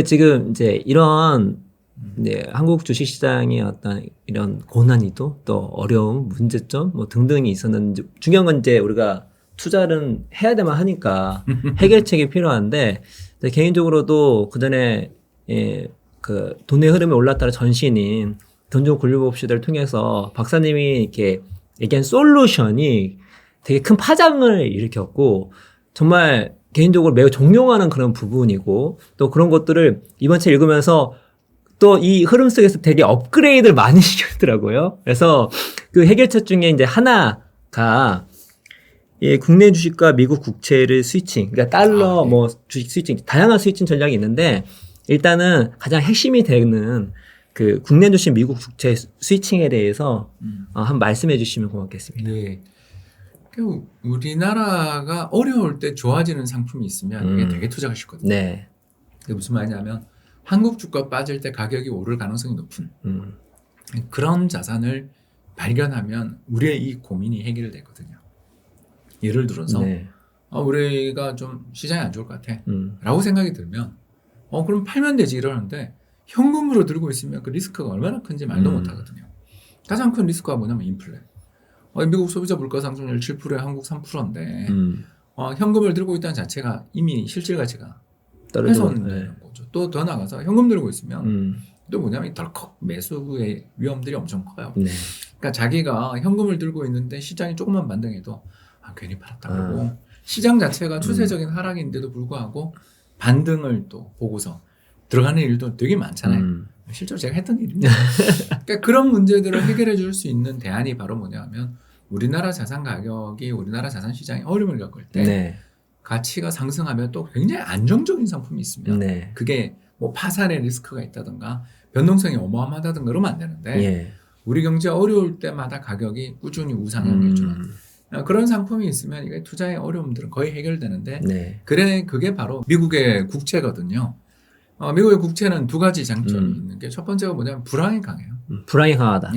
지금 이제 이런 이제 한국 주식시장의 어떤 이런 고난이도 또 어려움, 문제점 뭐 등등이 있었는데 중요한 건 이제 우리가 투자는 해야 되만 하니까 해결책이 필요한데 개인적으로도 그 전에 그 돈의 흐름이 올랐다는 전신인 돈 좀 굴려봅시다를 통해서 박사님이 이렇게 얘기한 솔루션이 되게 큰 파장을 일으켰고 정말 개인적으로 매우 존경하는 그런 부분이고 또 그런 것들을 이번 책 읽으면서 또 이 흐름 속에서 되게 업그레이드를 많이 시켰더라고요. 그래서 그 해결책 중에 이제 하나가 국내 주식과 미국 국채를 스위칭, 그러니까 달러 네. 뭐 주식 스위칭, 다양한 스위칭 전략이 있는데 일단은 가장 핵심이 되는 그 국내 주식 미국 국채 스위칭에 대해서 한번 말씀해 주시면 고맙겠습니다. 네. 우리나라가 어려울 때 좋아지는 상품이 있으면 이게 되게 투자가 쉽거든요. 네. 그게 무슨 말이냐면 한국 주가 빠질 때 가격이 오를 가능성이 높은 그런 자산을 발견하면 우리의 이 고민이 해결되거든요. 예를 들어서 네. 우리가 좀 시장이 안 좋을 것 같아 라고 생각이 들면 그럼 팔면 되지 이러는데 현금으로 들고 있으면 그 리스크가 얼마나 큰지 말도 못하거든요. 가장 큰 리스크가 뭐냐면 인플레. 미국 소비자 물가 상승률 7%에 한국 3%인데 현금을 들고 있다는 자체가 이미 실질 가치가 훼손되는 거죠. 또 더 나가서 현금 들고 있으면 또 뭐냐면 덜컥 매수의 위험들이 엄청 커요. 네. 그러니까 자기가 현금을 들고 있는데 시장이 조금만 반등해도 괜히 팔았다 그러고 시장 자체가 추세적인 하락인데도 불구하고 반등을 또 보고서 들어가는 일도 되게 많잖아요. 실제로 제가 했던 일입니다. 그러니까 그런 문제들을 해결해 줄 수 있는 대안이 바로 뭐냐면 우리나라 자산 가격이 우리나라 자산 시장에 어려움을 겪을 때 네. 가치가 상승하면 또 굉장히 안정적인 상품이 있으면 네. 그게 뭐 파산의 리스크가 있다든가 변동성이 어마어마하다든가 그러면 안 되는데 우리 경제 어려울 때마다 가격이 꾸준히 우상향해 주는 그런 상품이 있으면 이게 투자의 어려움들은 거의 해결되는데 그게 바로 미국의 국채거든요. 미국의 국채는 두 가지 장점이 있는 게 첫 번째가 뭐냐면 불황이 강해요. 불황이 강하다.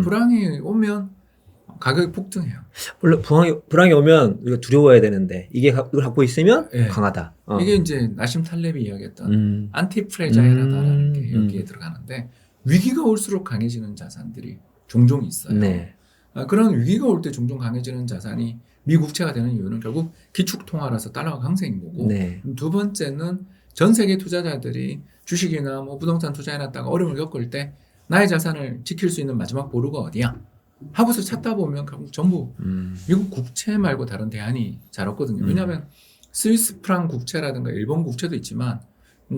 불황이 오면 가격이 폭등해요. 원래 불황이 오면 우리가 두려워해야 되는데 이걸 갖고 있으면 강하다. 이게 이제 나심 탈렙이 이야기했던 안티프레자일하다라는 게 여기에 들어가는데 위기가 올수록 강해지는 자산들이 종종 있어요. 네. 그런 위기가 올 때 종종 강해지는 자산이 미국채가 되는 이유는 결국 기축통화라서 달러가 강세인 거고 두 번째는 전 세계 투자자들이 주식이나 뭐 부동산 투자해놨다가 어려움을 겪을 때 나의 자산을 지킬 수 있는 마지막 보루가 어디야? 하고서 찾다 보면 결국 전부 미국 국채 말고 다른 대안이 잘 없거든요. 왜냐하면 스위스 프랑 국채라든가 일본 국채도 있지만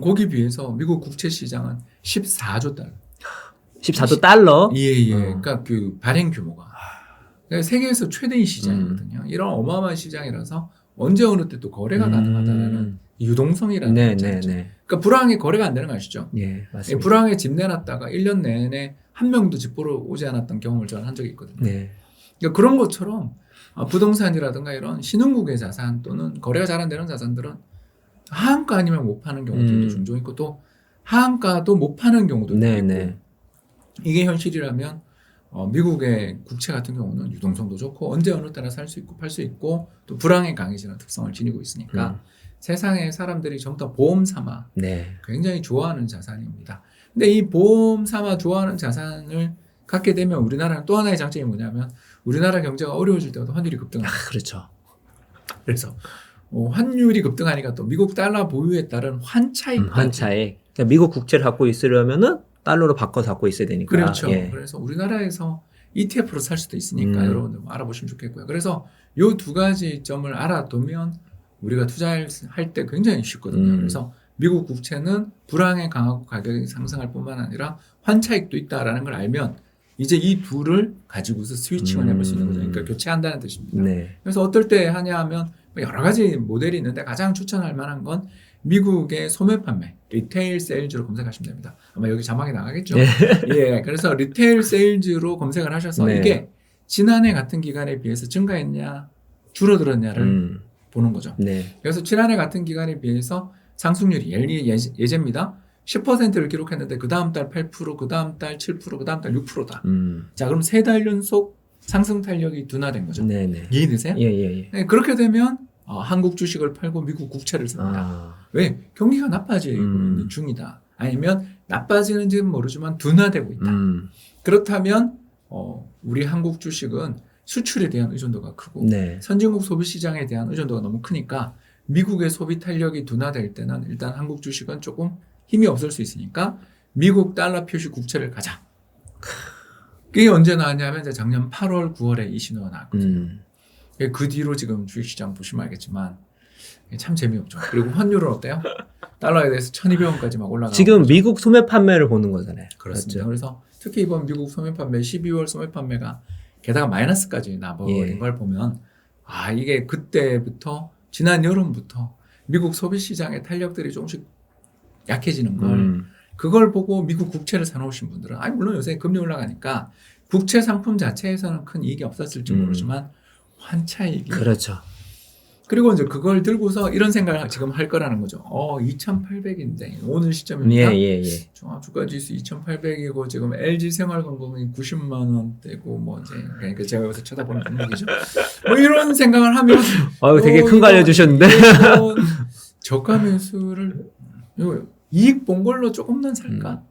거기 비해서 미국 국채 시장은 14조 달러. 14조 달러? 예. 그러니까 그 발행 규모가. 그러니까 세계에서 최대의 시장이거든요. 이런 어마어마한 시장이라서 언제 어느 때 또 거래가 가능하다는 유동성이라는 장점. 그러니까 불황에 거래가 안 되는 거 아시죠? 예, 맞습니다. 불황에 집 내놨다가 1년 내내 한 명도 집 보러 오지 않았던 경험을 저는 한 적이 있거든요. 그러니까 그런 것처럼 부동산이라든가 이런 신흥국의 자산 또는 거래가 잘 안 되는 자산들은 하한가 아니면 못 파는 경우들도 종종 있고 또 하한가도 못 파는 경우도 있고 이게 현실이라면 미국의 국채 같은 경우는 유동성도 좋고 언제 어느 때나 살 수 있고 팔 수 있고 또 불황에 강해지는 특성을 지니고 있으니까 세상에 사람들이 전부 다 보험 삼아 굉장히 좋아하는 자산입니다. 근데 이 보험 삼아 좋아하는 자산을 갖게 되면 우리나라는 또 하나의 장점이 뭐냐면 우리나라 경제가 어려워질 때마다 환율이 급등합니다. 그렇죠. 그래서 환율이 급등하니까 또 미국 달러 보유에 따른 환차익. 그러니까 미국 국채를 갖고 있으려면은 달러로 바꿔서 갖고 있어야 되니까. 그렇죠. 그래서 우리나라에서 ETF로 살 수도 있으니까 여러분들 알아보시면 좋겠고요. 그래서 이 두 가지 점을 알아두면 우리가 투자할 때 굉장히 쉽거든요. 그래서 미국 국채는 불황에 강하고 가격이 상승할 뿐만 아니라 환차익도 있다라는 걸 알면 이제 이 둘을 가지고서 스위칭을 해볼 수 있는 거죠. 그러니까 교체한다는 뜻입니다. 그래서 어떨 때 하냐 하면 여러 가지 모델이 있는데 가장 추천할 만한 건 미국의 소매 판매, 리테일 세일즈로 검색하시면 됩니다. 아마 여기 자막에 나가겠죠? 그래서 리테일 세일즈로 검색을 하셔서 이게 지난해 같은 기간에 비해서 증가했냐, 줄어들었냐를 보는 거죠. 그래서 지난해 같은 기간에 비해서 상승률이 예제입니다. 10%를 기록했는데 그 다음 달 8%, 그 다음 달 7%, 그 다음 달 6%다. 자, 그럼 3달 연속 상승 탄력이 둔화된 거죠. 이해되세요? 그렇게 되면 한국 주식을 팔고 미국 국채를 삽니다. 왜? 경기가 나빠지고 있는 중이다. 아니면 나빠지는지는 모르지만 둔화되고 있다. 그렇다면 우리 한국 주식은 수출에 대한 의존도가 크고 네. 선진국 소비 시장에 대한 의존도가 너무 크니까 미국의 소비 탄력이 둔화될 때는 일단 한국 주식은 조금 힘이 없을 수 있으니까 미국 달러 표시 국채를 가자. 그게 언제 나왔냐면 이제 작년 8월, 9월에 이 신호가 나왔거든요. 그 뒤로 지금 주식시장 보시면 알겠지만 참 재미없죠. 그리고 환율은 어때요? 달러에 대해서 1,200원까지 막 올라가고 지금 미국 소매 판매를 보는 거잖아요. 그렇습니다. 맞죠? 그래서 특히 이번 미국 소매 판매 12월 소매 판매가 게다가 마이너스까지 나버린 걸 보면 이게 그때부터 지난 여름부터 미국 소비 시장의 탄력들이 조금씩 약해지는 걸 그걸 보고 미국 국채를 사놓으신 분들은 물론 요새 금리 올라가니까 국채 상품 자체에서는 큰 이익이 없었을지 모르지만 환차익이 그렇죠. 그리고 이제 그걸 들고서 이런 생각을 지금 할 거라는 거죠. 2,800인데 오늘 시점입니다. 종합주가지수 2,800이고 지금 LG 생활건강이 90만 원대고 뭐 이제 그러니까 제가 여기서 쳐다보는 종목이죠. 뭐 이런 생각을 하면 되게 큰 거 알려주셨는데 저가 매수를 이익 본 걸로 조금만 살까?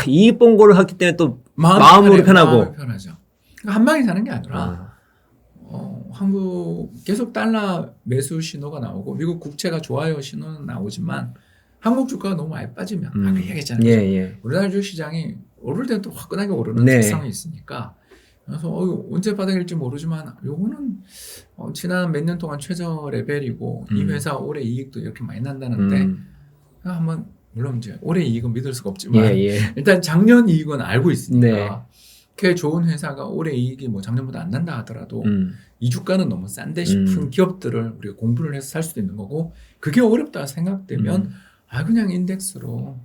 이익 본 거를 하기 때문에 또 마음으로 편하고 마음이 편하죠. 그러니까 한 방에 사는 게 아니라. 한국 계속 달러 매수 신호가 나오고 미국 국채가 좋아요 신호는 나오지만 한국 주가가 너무 많이 빠지면 아까 얘기했잖아요. 우리나라 주식시장이 오를 때는 또 화끈하게 오르는 특성이 있으니까 그래서 언제 바닥일지 모르지만 요거는 지난 몇 년 동안 최저 레벨이고 이 회사 올해 이익도 이렇게 많이 난다는데 한번 물론 이제 올해 이익은 믿을 수가 없지만 일단 작년 이익은 알고 있으니까 그렇게 좋은 회사가 올해 이익이 뭐 작년보다 안 난다 하더라도 이 주가는 너무 싼데 싶은 기업들을 우리가 공부를 해서 살 수도 있는 거고 그게 어렵다 생각되면 그냥 인덱스로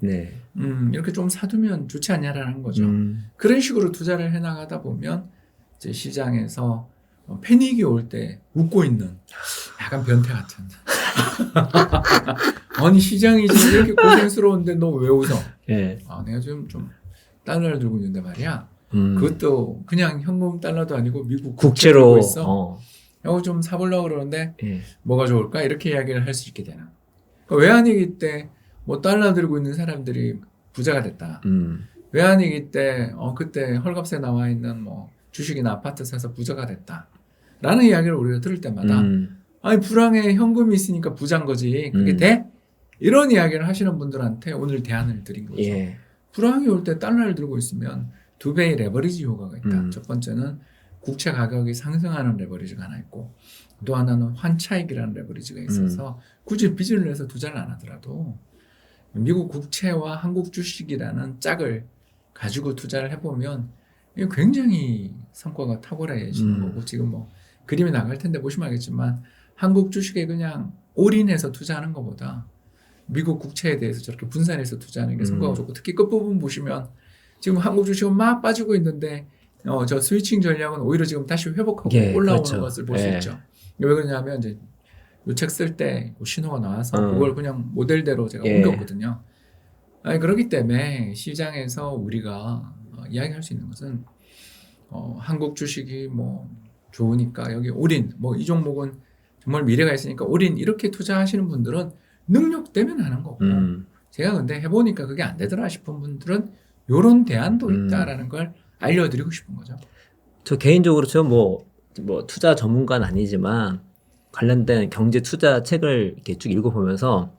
이렇게 좀 사두면 좋지 않냐라는 거죠. 그런 식으로 투자를 해나가다 보면 이제 시장에서 패닉이 올 때 웃고 있는 약간 변태 같은 아니 시장이 지금 이렇게 고생스러운데 너 왜 웃어? 내가 지금 좀 달러를 들고 있는데 말이야. 그것도 그냥 현금 달러도 아니고 미국 국채로 들고 있어. 이거 좀 사보려고 그러는데 뭐가 좋을까? 이렇게 이야기를 할 수 있게 되는. 그러니까 외환위기 때 뭐 달러 들고 있는 사람들이 부자가 됐다. 외환위기 때 그때 헐값에 나와 있는 뭐 주식이나 아파트 사서 부자가 됐다. 라는 이야기를 우리가 들을 때마다 불황에 현금이 있으니까 부자인 거지. 그게 돼? 이런 이야기를 하시는 분들한테 오늘 대안을 드린 거죠. 불황이 올 때 달러를 들고 있으면 2배의 레버리지 효과가 있다. 첫 번째는 국채 가격이 상승하는 레버리지가 하나 있고 또 하나는 환차익이라는 레버리지가 있어서 굳이 빚을 내서 투자를 안 하더라도 미국 국채와 한국 주식이라는 짝을 가지고 투자를 해보면 이게 굉장히 성과가 탁월해지는 거고 지금 뭐 그림이 나갈 텐데 보시면 알겠지만 한국 주식에 그냥 올인해서 투자하는 것보다 미국 국채에 대해서 저렇게 분산해서 투자하는 게 성과가 좋고 특히 끝부분 보시면 지금 한국 주식은 막 빠지고 있는데 저 스위칭 전략은 오히려 지금 다시 회복하고 올라오는 것을 볼 수 있죠. 왜 그러냐면 이제 이 책 쓸 때 신호가 나와서 그걸 그냥 모델대로 제가 옮겼거든요. 그렇기 때문에 시장에서 우리가 이야기할 수 있는 것은 한국 주식이 뭐 좋으니까 여기 올인 뭐 이 종목은 정말 미래가 있으니까 올인 이렇게 투자하시는 분들은 능력 때문에 하는 거고 제가 근데 해보니까 그게 안 되더라 싶은 분들은 요런 대안도 있다라는 걸 알려드리고 싶은 거죠. 저 개인적으로 뭐 투자 전문가는 아니지만 관련된 경제 투자 책을 이렇게 쭉 읽어보면서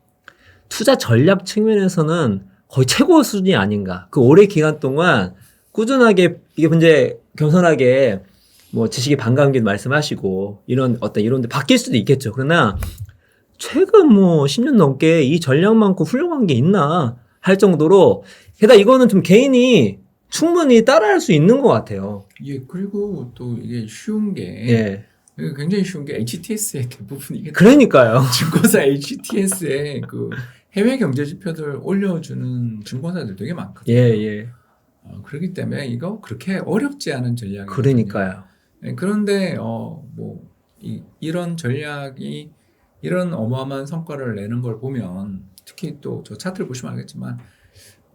투자 전략 측면에서는 거의 최고 수준이 아닌가. 그 오래 기간 동안 꾸준하게 이게 이제 겸손하게 뭐 지식이 반감기 말씀하시고 이런 어떤 이론들 바뀔 수도 있겠죠. 그러나 최근 뭐 10년 넘게 이 전략만큼 훌륭한 게 있나 할 정도로 게다가 이거는 좀 개인이 충분히 따라할 수 있는 것 같아요. 그리고 또 이게 쉬운 게 굉장히 쉬운 게 HTS의 대부분 이게 그러니까요. 증권사 HTS에 그 해외 경제 지표들 올려주는 증권사들 되게 많거든요. 그렇기 때문에 이거 그렇게 어렵지 않은 전략이거든요. 그러니까요. 그런데 이런 전략이 이런 어마어마한 성과를 내는 걸 보면 특히 또 저 차트를 보시면 알겠지만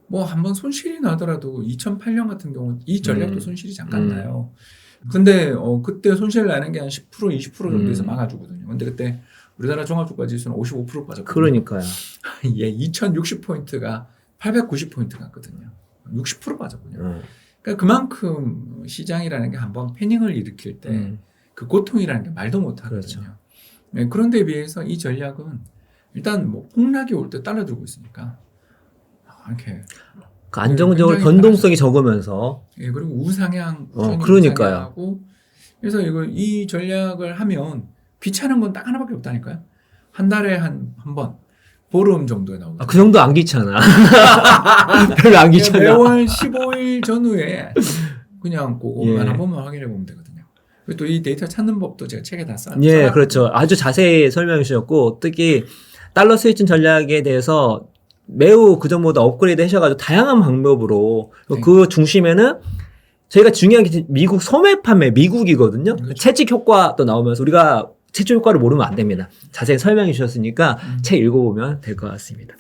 뭐 한번 손실이 나더라도 2008년 같은 경우 이 전략도 손실이 잠깐 나요. 근데 그때 손실 나는 게 한 10% 20% 정도에서 막아주거든요. 근데 그때 우리나라 종합주가 지수는 55% 빠졌거든요. 그러니까요. 예, 2060포인트가 890포인트 갔거든요. 60% 빠졌군요. 그러니까 그만큼 시장이라는 게 한번 패닝을 일으킬 때 그 고통이라는 게 말도 못 하거든요. 그렇죠. 네, 그런데 비해서 이 전략은 일단 뭐 폭락이 올 때 달러들고 있으니까 이렇게 그 안정적으로 굉장히 변동성이 적으면서 예, 그리고 우상향, 그러니까요. 우상향하고 그래서 이 전략을 하면 귀찮은 건 딱 하나밖에 없다니까요. 한 달에 한 번, 보름 정도에 나오고. 그 정도 안 귀찮아. 별로 안 귀찮아. 매월 15일 전후에 그냥 그것만 예. 한 번만 확인해 보면 되거든요. 그리고 또 이 데이터 찾는 법도 제가 책에 다 예, 그렇죠. 아주 자세히 설명해 주셨고, 특히 달러 스위칭 전략에 대해서 매우 그전보다 업그레이드 하셔가지고 다양한 방법으로 네. 그 중심에는 저희가 중요한 게 미국 소매 판매, 미국이거든요. 그렇죠. 채찍 효과도 나오면서 우리가 채찍 효과를 모르면 안 됩니다. 자세히 설명해 주셨으니까 책 읽어보면 될 것 같습니다.